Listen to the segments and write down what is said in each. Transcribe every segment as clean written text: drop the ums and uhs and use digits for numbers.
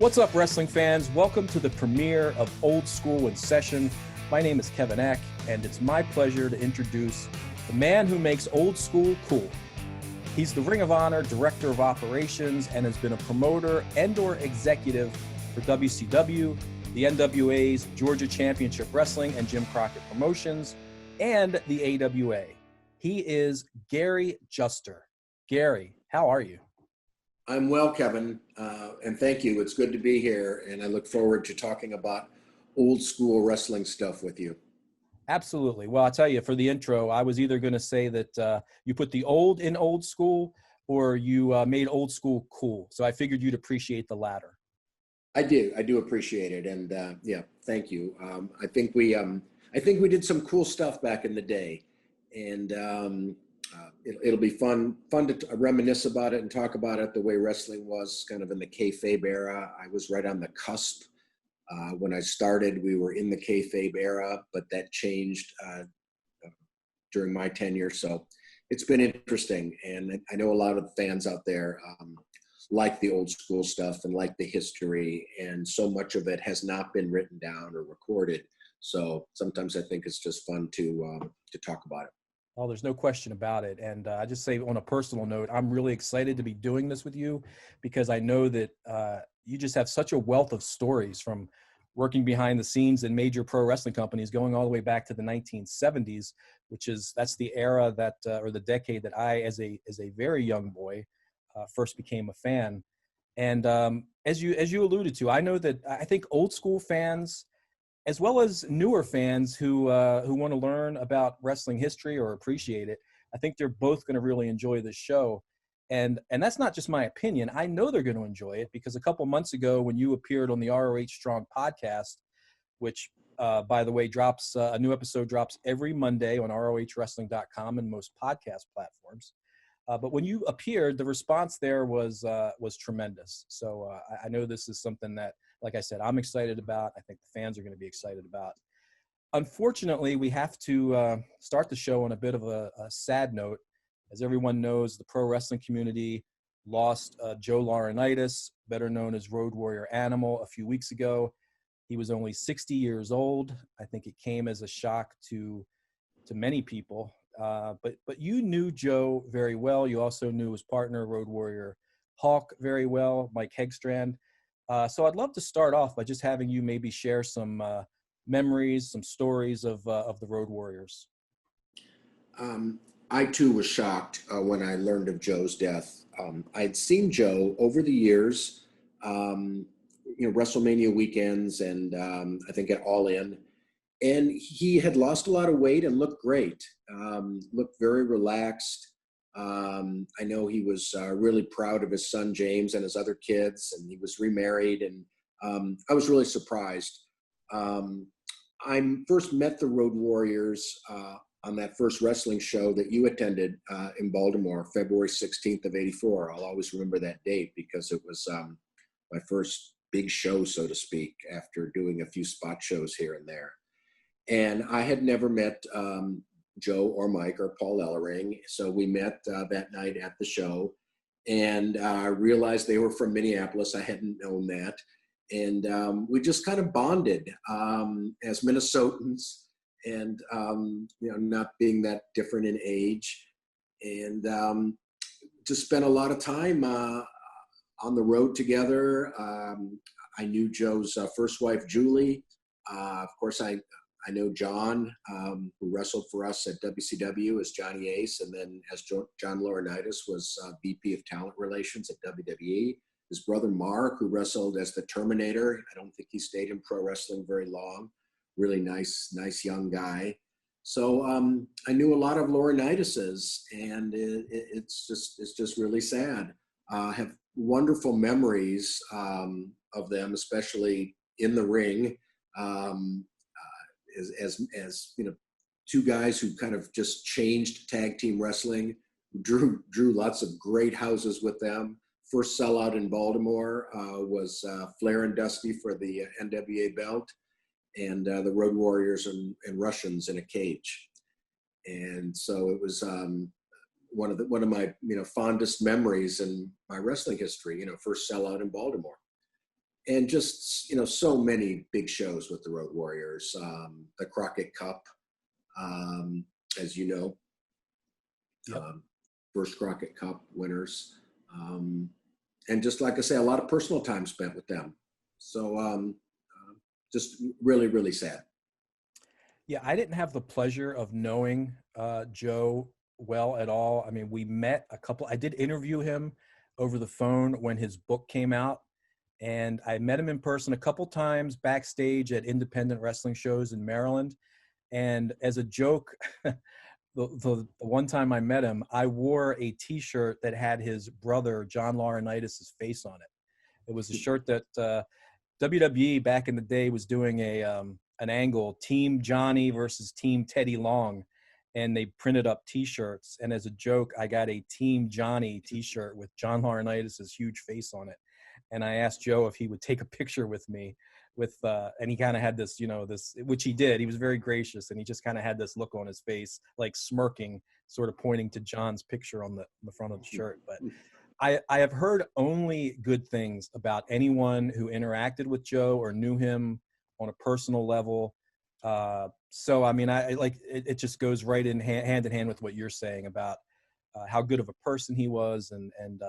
What's up, wrestling fans? Welcome to the premiere of Old School in Session. My name is Kevin Eck, and it's my pleasure to introduce the man who makes old school cool. He's the Ring of Honor Director of Operations and has been a promoter and/or executive for WCW, the NWA's Georgia Championship Wrestling and Jim Crockett Promotions, and the AWA. He is Gary Juster. Gary, how are you? I'm well, Kevin, and thank you. It's good to be here, and I look forward to talking about old school wrestling stuff with you. Absolutely. Well, I'll tell you, for the intro, I was either going to say that you put the old in old school or you made old school cool. So I figured you'd appreciate the latter. I do appreciate it, and yeah, thank you. I think we did some cool stuff back in the day, and it'll be fun to reminisce about it and talk about it the way wrestling was kind of in the kayfabe era. I was right on the cusp. When I started, we were in the kayfabe era, but that changed during my tenure. So it's been interesting. And I know a lot of the fans out there like the old school stuff and like the history. And so much of it has not been written down or recorded. So sometimes I think it's just fun to talk about it. Oh, there's no question about it. And I just say on a personal note, I'm really excited to be doing this with you because I know that you just have such a wealth of stories from working behind the scenes in major pro wrestling companies going all the way back to the 1970s, that's the era that, or the decade that I, as a very young boy, first became a fan. And as you alluded to, I know that I think old school fans, as well as newer fans who want to learn about wrestling history or appreciate it, I think they're both going to really enjoy this show. And that's not just my opinion. I know they're going to enjoy it because a couple months ago when you appeared on the ROH Strong podcast, which, by the way, a new episode drops every Monday on ROHWrestling.com and most podcast platforms. But when you appeared, the response there was tremendous. So I know this is something that, like I said, I'm excited about. I think the fans are going to be excited about. Unfortunately, we have to start the show on a bit of a sad note. As everyone knows, the pro wrestling community lost Joe Laurinaitis, better known as Road Warrior Animal, a few weeks ago. He was only 60 years old. I think it came as a shock to many people. But you knew Joe very well. You also knew his partner, Road Warrior Hawk, very well, Mike Hegstrand. So I'd love to start off by just having you maybe share some memories, some stories of the Road Warriors. I too was shocked when I learned of Joe's death. I'd seen Joe over the years, WrestleMania weekends and I think at All In. And he had lost a lot of weight and looked great, looked very relaxed. I know he was really proud of his son, James, and his other kids, and he was remarried. And I was really surprised. I first met the Road Warriors on that first wrestling show that you attended in Baltimore, February 16th of 84. I'll always remember that date because it was my first big show, so to speak, after doing a few spot shows here and there. And I had never met Joe or Mike or Paul Ellering. So we met that night at the show and realized they were from Minneapolis. I hadn't known that. And we just kind of bonded as Minnesotans and, not being that different in age. And just spent a lot of time on the road together. I knew Joe's first wife, Julie. Of course, I know John, who wrestled for us at WCW as Johnny Ace, and then as John Laurinaitis was VP of Talent Relations at WWE. His brother Mark, who wrestled as the Terminator. I don't think he stayed in pro wrestling very long. Really nice young guy. So I knew a lot of Laurinaitis's, and it's just really sad. I have wonderful memories of them, especially in the ring. As two guys who kind of just changed tag team wrestling, drew lots of great houses with them. First sellout in Baltimore was Flair and Dusty for the NWA belt, and the Road Warriors and Russians in a cage. And so it was one of my fondest memories in my wrestling history. First sellout in Baltimore. and just, so many big shows with the Road Warriors. The Crockett Cup, as you know, Yep. First Crockett Cup winners. And just like I say, a lot of personal time spent with them. So just really, really sad. Yeah, I didn't have the pleasure of knowing Joe well at all. I mean, we met I did interview him over the phone when his book came out, and I met him in person a couple times backstage at independent wrestling shows in Maryland. And as a joke, the one time I met him, I wore a T-shirt that had his brother John Laurinaitis' face on it. It was a shirt that WWE back in the day was doing an angle, Team Johnny versus Team Teddy Long, and they printed up T-shirts. And as a joke, I got a Team Johnny T-shirt with John Laurinaitis' huge face on it. And I asked Joe if he would take a picture with me, and he kind of had this, which he did. He was very gracious, and he just kind of had this look on his face, like smirking, sort of pointing to John's picture on the front of the shirt. But I have heard only good things about anyone who interacted with Joe or knew him on a personal level. So, I mean, I like it just goes right in hand in hand with what you're saying about how good of a person he was. And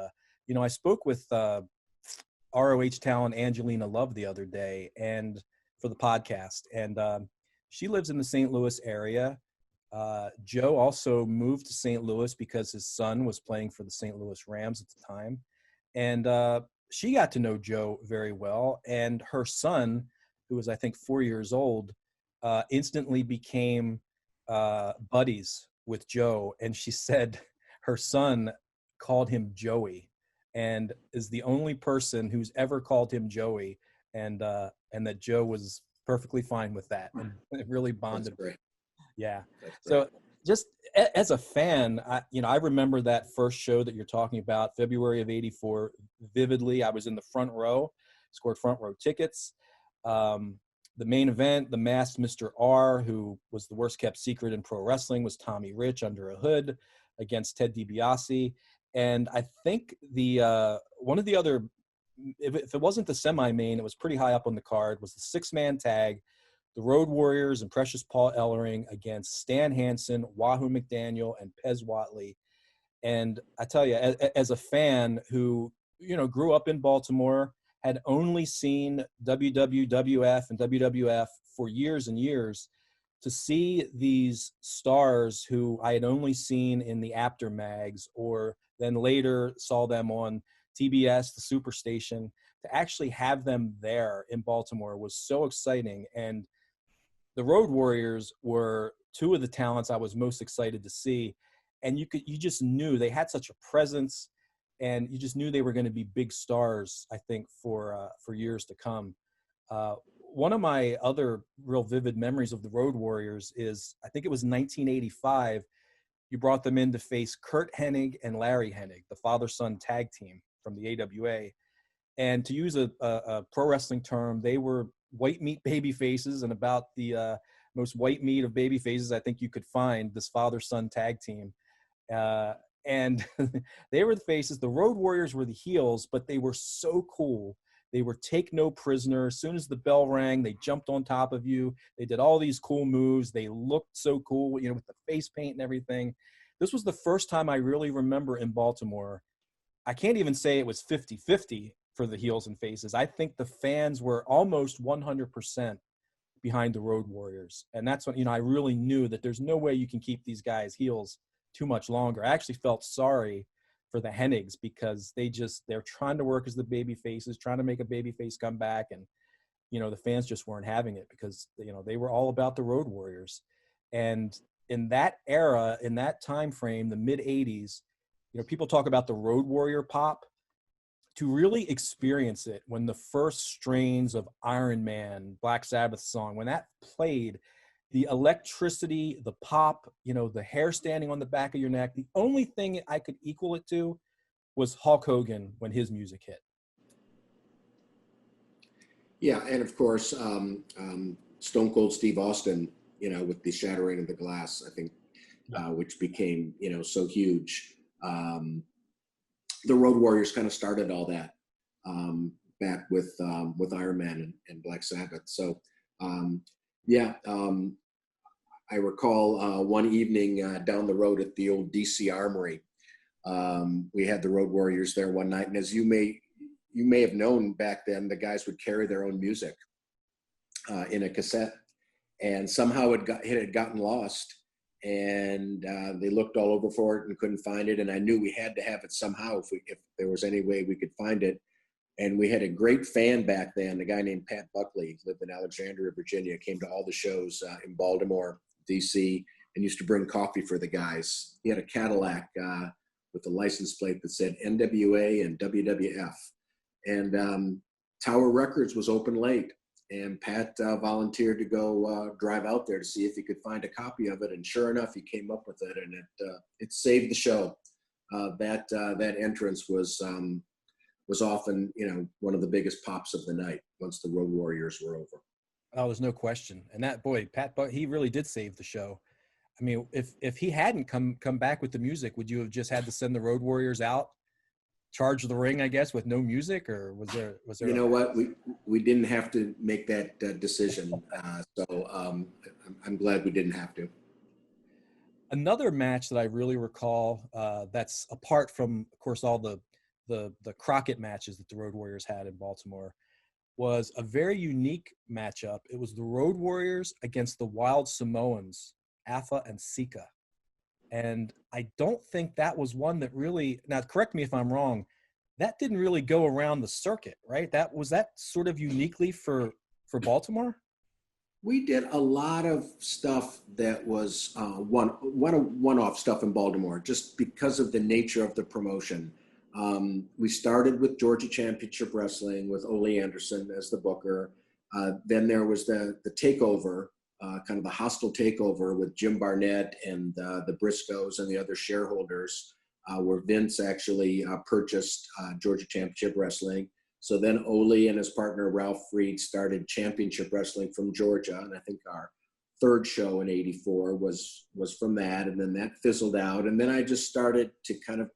I spoke with ROH talent Angelina Love the other day and for the podcast, and she lives in the St. Louis area. Joe also moved to St. Louis because his son was playing for the St. Louis Rams at the time. And she got to know Joe very well. And her son, who was, I think, 4 years old, instantly became buddies with Joe. And she said her son called him Joey and is the only person who's ever called him Joey. And that Joe was perfectly fine with that. And it really bonded. That's great. Yeah. That's So great. just as a fan, I remember that first show that you're talking about, February of '84, vividly. I was in the front row, scored front row tickets. The main event, the masked Mr. R, who was the worst kept secret in pro wrestling, was Tommy Rich under a hood against Ted DiBiase. And I think one of the other, if it wasn't the semi-main, it was pretty high up on the card, was the 6-man tag, the Road Warriors and Precious Paul Ellering against Stan Hansen, Wahoo McDaniel, and Pez Whatley. And I tell you, as a fan who, grew up in Baltimore, had only seen WWF and WWF for years and years, to see these stars who I had only seen in the Apter mags or then later saw them on TBS, the Superstation, to actually have them there in Baltimore was so exciting. And the Road Warriors were two of the talents I was most excited to see. And you just knew they had such a presence, and you just knew they were going to be big stars, I think, for years to come. One of my other real vivid memories of the Road Warriors is, I think it was 1985, you brought them in to face Kurt Hennig and Larry Hennig, the father-son tag team from the AWA. And to use a pro wrestling term, they were white meat baby faces, and about the most white meat of baby faces I think you could find, this father-son tag team. And they were the faces. The Road Warriors were the heels, but they were so cool. They were take no prisoner. As soon as the bell rang, they jumped on top of you. They did all these cool moves. They looked so cool, with the face paint and everything. This was the first time I really remember in Baltimore. I can't even say it was 50-50 for the heels and faces. I think the fans were almost 100% behind the Road Warriors. And that's when, I really knew that there's no way you can keep these guys heels too much longer. I actually felt sorry for the Hennigs because they're trying to work as the baby faces, trying to make a baby face come back. And, the fans just weren't having it because, they were all about the Road Warriors. And in that era, in that time frame, the mid 80s, people talk about the Road Warrior pop. To really experience it, when the first strains of Iron Man, Black Sabbath song, when that played, the electricity, the pop, the hair standing on the back of your neck, the only thing I could equal it to was Hulk Hogan when his music hit. Yeah, and of course, Stone Cold Steve Austin, with the shattering of the glass, I think, which became, so huge. The Road Warriors kind of started all that. back with Iron Man and Black Sabbath. So I recall one evening down the road at the old DC Armory. We had the Road Warriors there one night, and as you may have known back then, the guys would carry their own music in a cassette, and somehow it had gotten lost, and they looked all over for it and couldn't find it. And I knew we had to have it somehow if there was any way we could find it. And we had a great fan back then, a guy named Pat Buckley, lived in Alexandria, Virginia, came to all the shows in Baltimore, DC, and used to bring coffee for the guys. He had a Cadillac with a license plate that said NWA and WWF. And Tower Records was open late. And Pat volunteered to go drive out there to see if he could find a copy of it. And sure enough, he came up with it, and it saved the show. That entrance was often, one of the biggest pops of the night once the Road Warriors were over. Oh, there's no question. And that boy, he really did save the show. I mean, if he hadn't come back with the music, would you have just had to send the Road Warriors out, charge the ring, I guess, with no music, or was there? You know what? We didn't have to make that decision, so I'm glad we didn't have to. Another match that I really recall that's apart from, of course, all the Crockett matches that the Road Warriors had in Baltimore was a very unique matchup. It was the Road Warriors against the Wild Samoans, Afa and Sika. And I don't think that was one that really, now correct me if I'm wrong, that didn't really go around the circuit, right? Was that sort of uniquely for Baltimore? We did a lot of stuff that was one-off stuff in Baltimore, just because of the nature of the promotion. We started with Georgia Championship Wrestling with Ole Anderson as the booker. Then there was the takeover, kind of the hostile takeover with Jim Barnett and the Briscoes and the other shareholders, where Vince actually purchased Georgia Championship Wrestling. So then Ole and his partner Ralph Freed started Championship Wrestling from Georgia, and I think our third show in '84 was from that, and then that fizzled out. And then I just started to kind of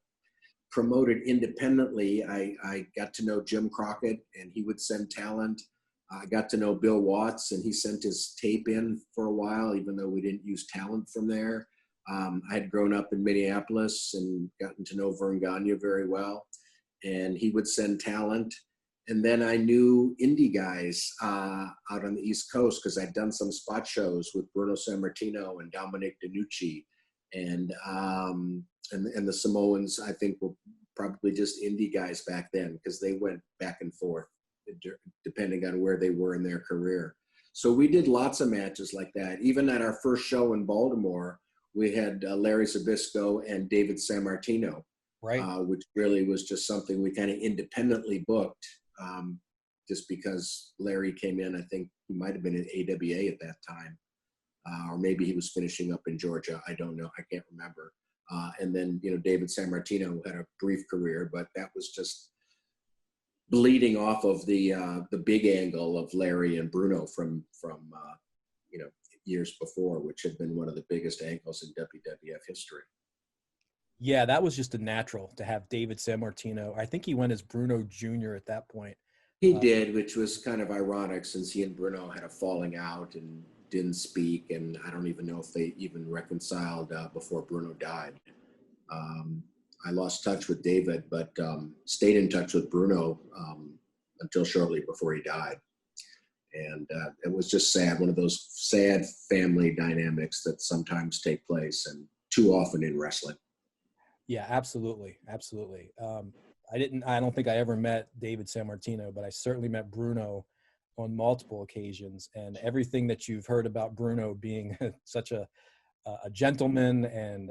promote it independently. I got to know Jim Crockett, and he would send talent. I got to know Bill Watts, and he sent his tape in for a while, even though we didn't use talent from there. I had grown up in Minneapolis and gotten to know Vern Gagne very well, and he would send talent. And then I knew indie guys out on the East Coast because I'd done some spot shows with Bruno Sammartino and Dominic DeNucci, and the Samoans, I think, were probably just indie guys back then because they went back and forth depending on where they were in their career. So we did lots of matches like that. Even at our first show in Baltimore, we had Larry Zbyszko and David Sammartino, right? Which really was just something we kind of independently booked, just because Larry came in. I think he might have been in AWA at that time, or maybe he was finishing up in Georgia. I don't know. I can't remember. And then, David Sammartino had a brief career, but that was just bleeding off of the big angle of Larry and Bruno from years before, which had been one of the biggest angles in WWF history. Yeah, that was just a natural to have David Sammartino. I think he went as Bruno Jr. at that point. He did, which was kind of ironic since he and Bruno had a falling out and didn't speak, and I don't even know if they even reconciled before Bruno died. I lost touch with David, but stayed in touch with Bruno until shortly before he died. And it was just sad, one of those sad family dynamics that sometimes take place and too often in wrestling. Yeah, absolutely. Absolutely. I don't think I ever met David Sammartino, but I certainly met Bruno on multiple occasions, and everything that you've heard about Bruno being such a gentleman and,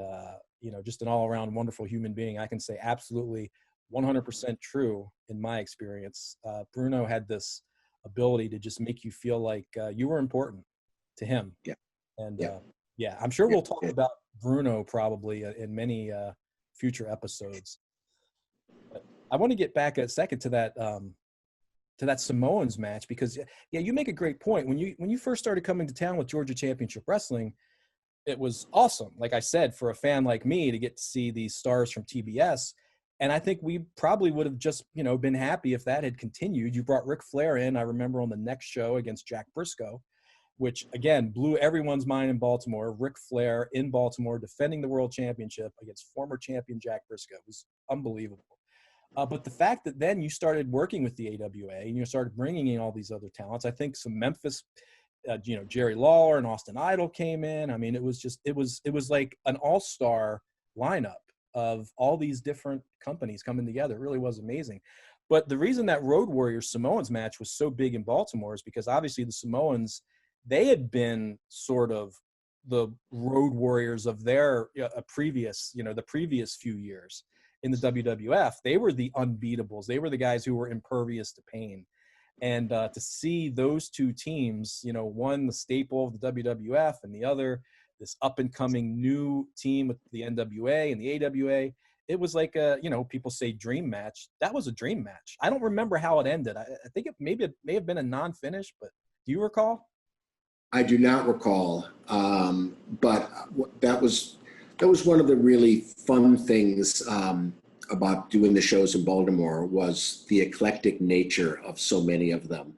just an all around wonderful human being, I can say absolutely 100% true in my experience. Bruno had this ability to just make you feel like you were important to him. Yeah. And I'm sure we'll talk about Bruno probably in many future episodes. But I want to get back a second to that Samoans match, because you make a great point. When you first started coming to town with Georgia Championship Wrestling, it was awesome, like I said, for a fan like me to get to see these stars from TBS. And I think we probably would have just, been happy if that had continued. You brought Ric Flair in, I remember, on the next show against Jack Briscoe, which, again, blew everyone's mind in Baltimore. Ric Flair in Baltimore defending the world championship against former champion Jack Briscoe. It was unbelievable. But the fact that then you started working with the AWA and you started bringing in all these other talents, I think some Memphis, Jerry Lawler and Austin Idol came in. I mean, it was like an all-star lineup of all these different companies coming together. It really was amazing. But the reason that Road Warriors Samoans match was so big in Baltimore is because obviously the Samoans, they had been sort of the Road Warriors of their previous, the previous few years in the WWF. They were the unbeatables. They were the guys who were impervious to pain. And to see those two teams, one the staple of the WWF and the other this up-and-coming new team with the NWA and the AWA, it was like people say dream match. That was a dream match. I don't remember how it ended. I think it may have been a non-finish, but do you recall? I do not recall, but that was one of the really fun things about doing the shows in Baltimore was the eclectic nature of so many of them.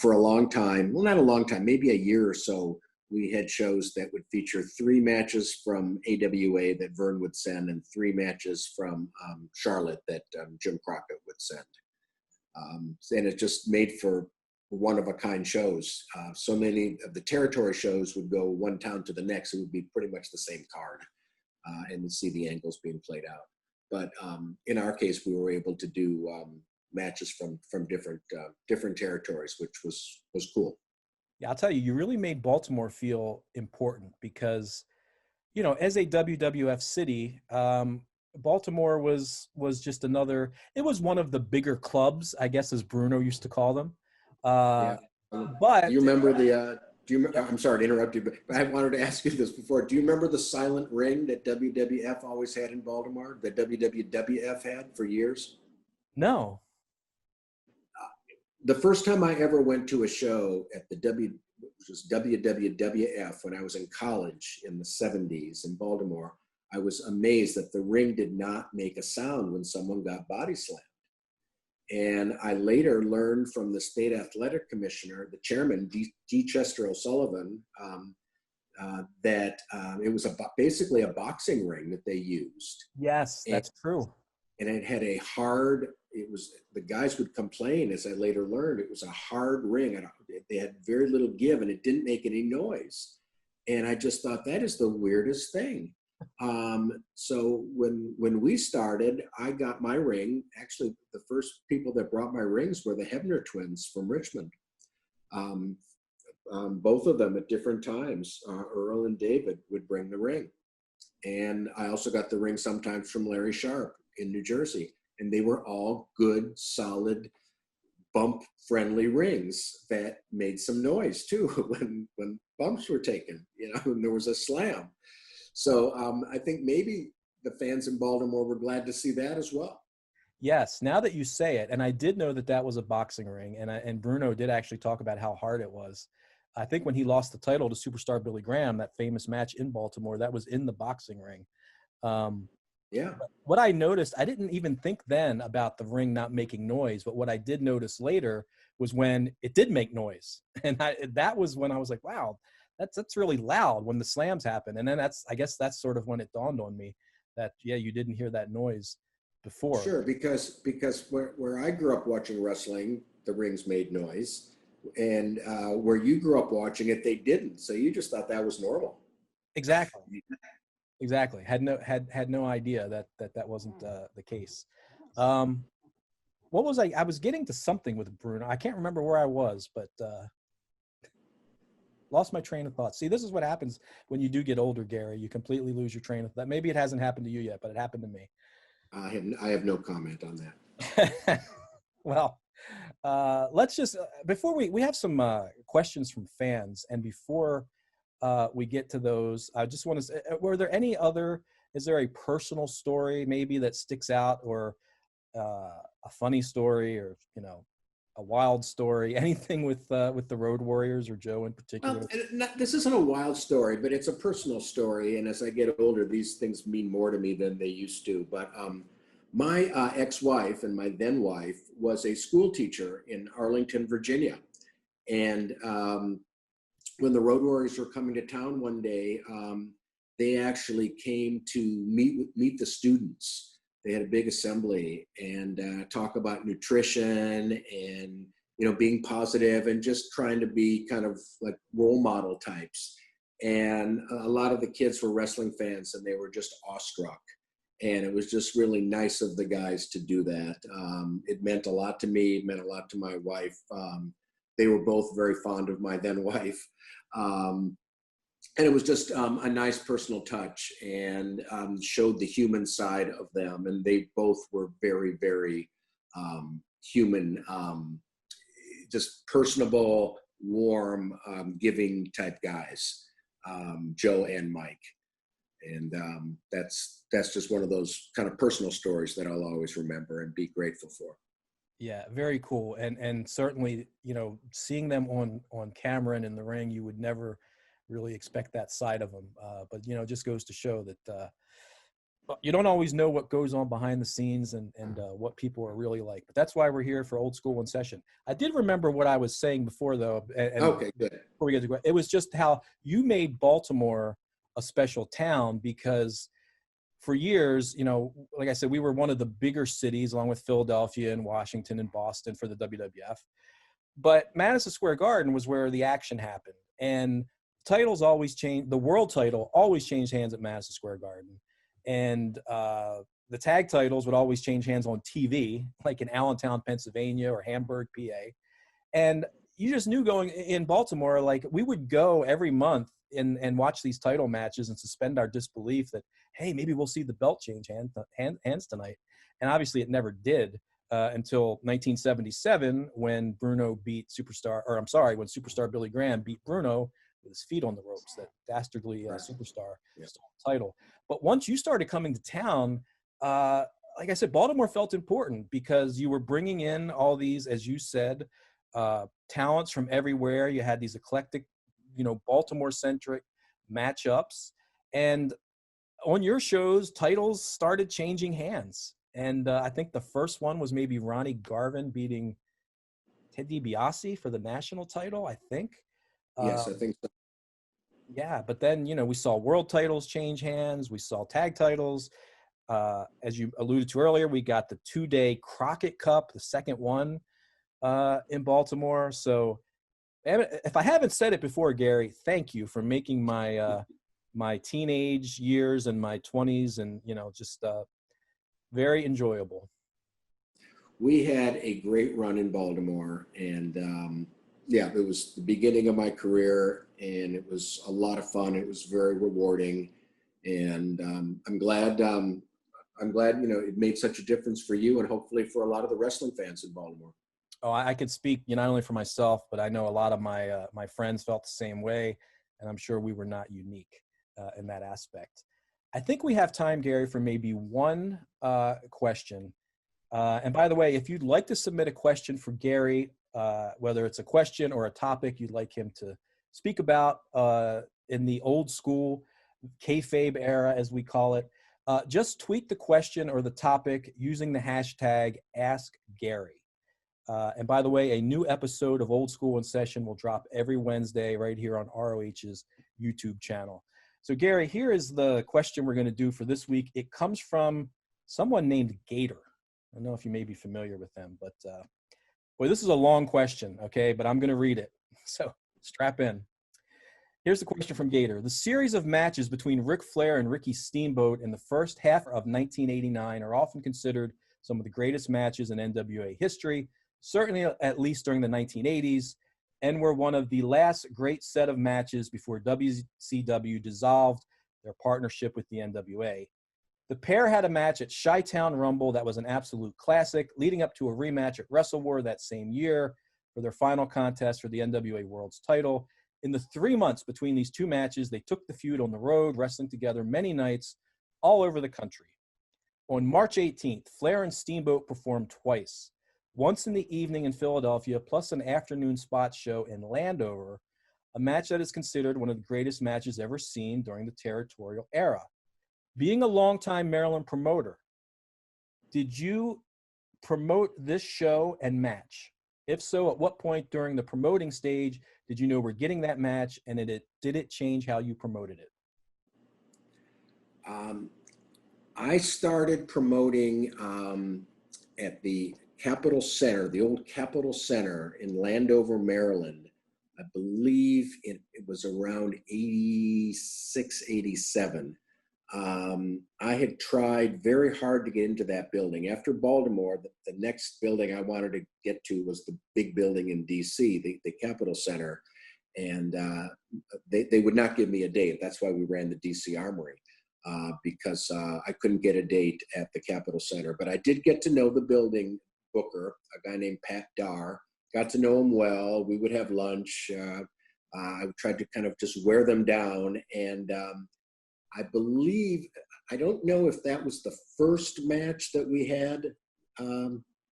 For a long time, well, not a long time, maybe a year or so, we had shows that would feature 3 matches from AWA that Vern would send and 3 matches from Charlotte that Jim Crockett would send. And it just made for one-of-a-kind shows. So many of the territory shows would go one town to the next. It would be pretty much the same card and see the angles being played out. But in our case, we were able to do matches from different territories, which was cool. Yeah, I'll tell you, you really made Baltimore feel important because, as a WWF city, Baltimore was just another. It was one of the bigger clubs, I guess, as Bruno used to call them. Yeah. But do you remember the? I'm sorry to interrupt you, but I wanted to ask you this before. Do you remember the silent ring that WWF always had in Baltimore? That WWF had for years? No. The first time I ever went to a show at the WWF when I was in college in the 70s in Baltimore, I was amazed that the ring did not make a sound when someone got body slammed. And I later learned from the state athletic commissioner, the chairman, D. Chester O'Sullivan, that it was basically a boxing ring that they used. Yes, that's true. And it had the guys would complain, as I later learned, it was a hard ring. And they had very little give and it didn't make any noise. And I just thought that is the weirdest thing. So when we started, I got my ring. Actually, the first people that brought my rings were the Hebner twins from Richmond. Both of them at different times, Earl and David would bring the ring. And I also got the ring sometimes from Larry Sharp in New Jersey. And they were all good, solid, bump-friendly rings that made some noise too when bumps were taken, and there was a slam. So I think maybe the fans in Baltimore were glad to see that as well. Yes, now that you say it, and I did know that was a boxing ring, and Bruno did actually talk about how hard it was. I think when he lost the title to Superstar Billy Graham, that famous match in Baltimore, that was in the boxing ring. Yeah. What I noticed, I didn't even think then about the ring not making noise, but what I did notice later was when it did make noise. And that was when I was like, wow, that's really loud when the slams happen. And then I guess that's sort of when it dawned on me that, yeah, you didn't hear that noise before. Sure, because where I grew up watching wrestling, the rings made noise. And where you grew up watching it, they didn't. So you just thought that was normal. Exactly. Had no idea that wasn't the case. What was I was getting to something with Bruno. I can't remember where I was, but lost my train of thought. See, this is what happens when you do get older, Gary. You completely lose your train of thought. Maybe it hasn't happened to you yet, but it happened to me. I have no comment on that. Well, let's just before we have some questions from fans, and before we get to those, I just want to say, is there a personal story maybe that sticks out, or a funny story, or a wild story, anything with the Road Warriors or Joe in particular? Well, this isn't a wild story, but it's a personal story. And as I get older, these things mean more to me than they used to. But My ex-wife and my then wife was a school teacher in Arlington, Virginia. And when the Road Warriors were coming to town one day, they actually came to meet the students. They had a big assembly and talk about nutrition and, you know, being positive and just trying to be kind of like role model types. And a lot of the kids were wrestling fans and they were just awestruck. And it was just really nice of the guys to do that. It meant a lot to me, it meant a lot to my wife. They were both very fond of my then wife. And it was just a nice personal touch and showed the human side of them. And they both were very, very human, just personable, warm, giving type guys, Joe and Mike. And that's just one of those kind of personal stories that I'll always remember and be grateful for. Yeah, very cool. And certainly, you know, seeing them on camera and in the ring, you would never really expect that side of them. But, you know, it just goes to show that you don't always know what goes on behind the scenes and what people are really like. But that's why we're here for Old School in Session. I did remember what I was saying before, though. Okay, good. Before we get to it was just how you made Baltimore a special town, because for years, you know, like I said, we were one of the bigger cities along with Philadelphia and Washington and Boston for the WWF. But Madison Square Garden was where the action happened. And titles always changed. The world title always changed hands at Madison Square Garden. And the tag titles would always change hands on TV, like in Allentown, Pennsylvania or Hamburg, PA. And you just knew going in Baltimore, like we would go every month and watch these title matches and suspend our disbelief that, hey, maybe we'll see the belt change hands tonight. And obviously it never did until 1977 when when Superstar Billy Graham beat Bruno with his feet on the ropes, that dastardly Superstar stole the title. But once you started coming to town, like I said, Baltimore felt important because you were bringing in all these, as you said, talents from everywhere. You had these eclectic, you know, Baltimore-centric matchups. And on your shows, titles started changing hands. And I think the first one was maybe Ronnie Garvin beating Ted DiBiase for the national title, I think. Yes, I think so. Yeah, but then, you know, we saw world titles change hands. We saw tag titles. As you alluded to earlier, we got the 2-day Crockett Cup, the second one in Baltimore. So if I haven't said it before, Gary, thank you for making my my teenage years and my 20s and, you know, just very enjoyable. We had a great run in Baltimore, and yeah, it was the beginning of my career, and it was a lot of fun. It was very rewarding, and I'm glad you know it made such a difference for you, and hopefully for a lot of the wrestling fans in Baltimore. Oh, I could speak, you know, not only for myself, but I know a lot of my my friends felt the same way, and I'm sure we were not unique in that aspect. I think we have time, Gary, for maybe one question. And by the way, if you'd like to submit a question for Gary, whether it's a question or a topic you'd like him to speak about in the old school kayfabe era, as we call it, just tweet the question or the topic using the hashtag AskGary. And by the way, a new episode of Old School in Session will drop every Wednesday right here on ROH's YouTube channel. So, Gary, here is the question we're going to do for this week. It comes from someone named Gator. I don't know if you may be familiar with them, but boy, this is a long question, okay? But I'm going to read it. So strap in. Here's the question from Gator. The series of matches between Ric Flair and Ricky Steamboat in the first half of 1989 are often considered some of the greatest matches in NWA history, certainly at least during the 1980s, and were one of the last great set of matches before WCW dissolved their partnership with the NWA. The pair had a match at Chi-Town Rumble that was an absolute classic, leading up to a rematch at Wrestle War that same year for their final contest for the NWA World's title. In the 3 months between these two matches, they took the feud on the road, wrestling together many nights all over the country. On March 18th, Flair and Steamboat performed twice, once in the evening in Philadelphia, plus an afternoon spot show in Landover, a match that is considered one of the greatest matches ever seen during the territorial era. Being a longtime Maryland promoter, did you promote this show and match? If so, at what point during the promoting stage did you know we're getting that match, and did it change how you promoted it? I started promoting at the Capitol Center, the old Capitol Center in Landover, Maryland. I believe it was around 86, 87. I had tried very hard to get into that building. After Baltimore, the next building I wanted to get to was the big building in DC, the Capitol Center. And they would not give me a date. That's why we ran the DC Armory, because I couldn't get a date at the Capitol Center. But I did get to know the building booker, a guy named Pat Darr. Got to know him well. We would have lunch. I tried to kind of just wear them down. And I believe, I don't know if that was the first match that we had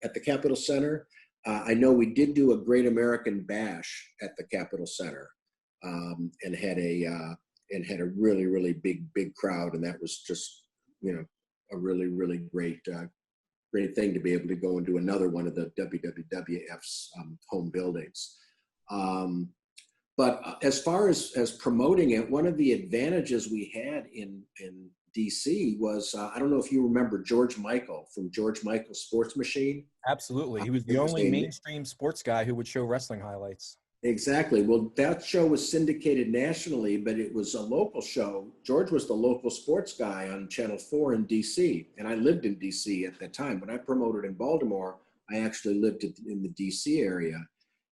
at the Capitol Center. I know we did do a Great American Bash at the Capitol Center, and had a really, really big crowd. And that was just, a really, really great thing to be able to go and do another one of the WWF's home buildings. But as far as promoting it, one of the advantages we had in DC was, I don't know if you remember George Michael from George Michael Sports Machine. Absolutely. He was the only mainstream sports guy who would show wrestling highlights. Exactly. Well, that show was syndicated nationally, but it was a local show. George was the local sports guy on Channel 4 in DC, and I lived in DC at that time. When I promoted in Baltimore, I actually lived in the DC area.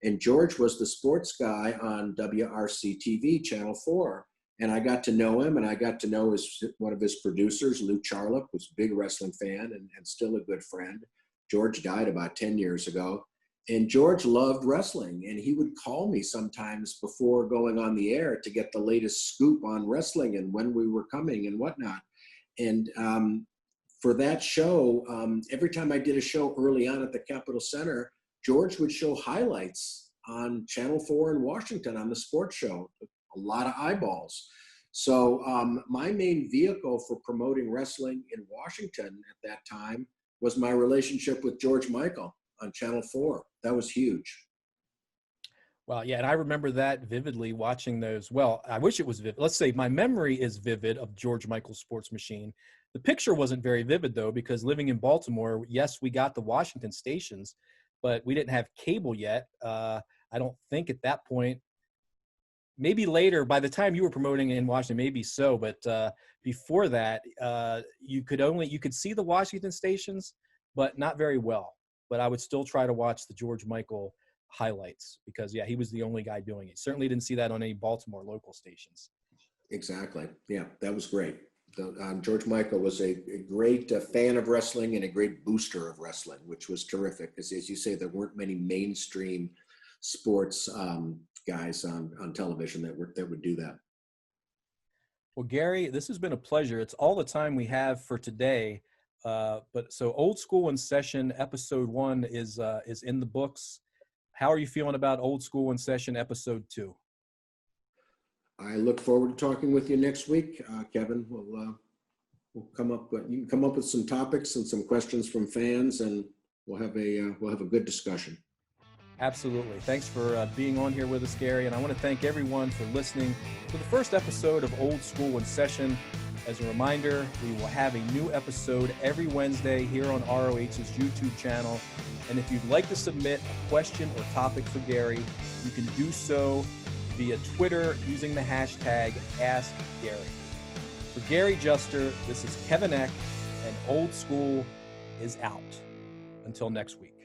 And George was the sports guy on WRC TV, Channel 4. And I got to know him, and I got to know one of his producers, Lou Charlip, who's a big wrestling fan and still a good friend. George died about 10 years ago. And George loved wrestling, and he would call me sometimes before going on the air to get the latest scoop on wrestling and when we were coming and whatnot. And for that show, every time I did a show early on at the Capitol Center, George would show highlights on Channel 4 in Washington on the sports show, a lot of eyeballs. So my main vehicle for promoting wrestling in Washington at that time was my relationship with George Michael on Channel 4. That was huge. Well, yeah, and I remember that vividly, watching those. Well, I wish it was vivid. Let's say my memory is vivid of George Michael's Sports Machine. The picture wasn't very vivid, though, because living in Baltimore, yes, we got the Washington stations, but we didn't have cable yet. I don't think at that point. Maybe later, by the time you were promoting in Washington, maybe so, but before that, you could see the Washington stations, but not very well. But I would still try to watch the George Michael highlights because, yeah, he was the only guy doing it. Certainly didn't see that on any Baltimore local stations. Exactly. Yeah, that was great. George Michael was a great fan of wrestling and a great booster of wrestling, which was terrific. Because, as you say, there weren't many mainstream sports guys on television that would do that. Well, Gary, this has been a pleasure. It's all the time we have for today. But so Old School in Session episode 1 is in the books. How are you feeling about Old School in Session episode 2? I look forward to talking with you next week, Kevin. We'll come up. You can come up with some topics and some questions from fans, and we'll have a good discussion. Absolutely. Thanks for being on here with us, Gary. And I want to thank everyone for listening to the first episode of Old School in Session. As a reminder, we will have a new episode every Wednesday here on ROH's YouTube channel. And if you'd like to submit a question or topic for Gary, you can do so via Twitter using the hashtag AskGary. For Gary Juster, this is Kevin Eck, and Old School is out. Until next week.